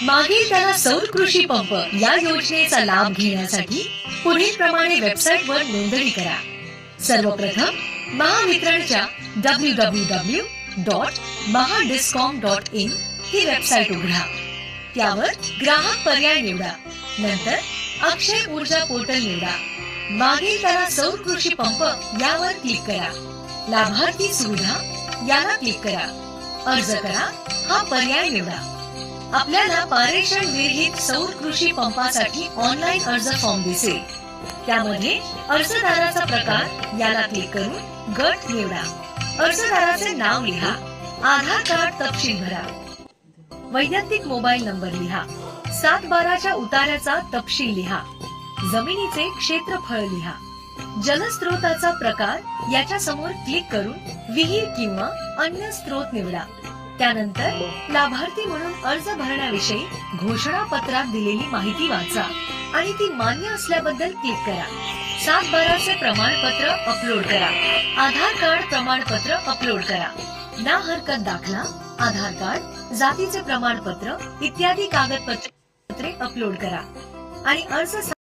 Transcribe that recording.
मागील त्याला सौर कृषी पंप या योजनेचा लाभ घेण्यासाठी पुढील प्रमाणे वेबसाईटवर नोंदणी करा। सर्वप्रथम महावितरणच्या www.mahadiscom.in ही वेबसाईट उघडा। त्यावर ग्राहक पर्याय निवडा। नंतर अक्षय ऊर्जा पोर्टल निवडा। मागील त्याला सौर कृषी पंप यावर क्लिक करा। लाभार्थी सुविधा याला क्लिक करा। अर्ज करा हा पर्याय निवडा। आपल्याला पारेषण विरहित सौर कृषी पंपासाठी ऑनलाईन अर्ज फॉर्म दिसेल। त्यामध्ये अर्जदाराचा प्रकार याला क्लिक करून गट निवडा। अर्जदाराचे नाव लिहा। आधार कार्ड तपशील भरा। वैयक्तिक मोबाईल नंबर लिहा। 7/12च्या उतार्याचा तपशील लिहा। जमिनीचे क्षेत्रफळ लिहा। जलस्रोताचा प्रकार याच्या समोर क्लिक करून विहीर किंवा अन्य स्रोत निवडा। त्यानंतर लाभार्थी म्हणून अर्ज भरण्याविषयी घोषणापत्रात दिलेली माहिती वाचा आणि ती मान्य असल्याबद्दल क्लिक करा। 7/12चे प्रमाणपत्र अपलोड करा। आधार कार्ड प्रमाणपत्र अपलोड करा। ना हरकत दाखला, आधार कार्ड, जातीचे प्रमाणपत्र इत्यादी कागदपत्रे अपलोड करा आणि अर्ज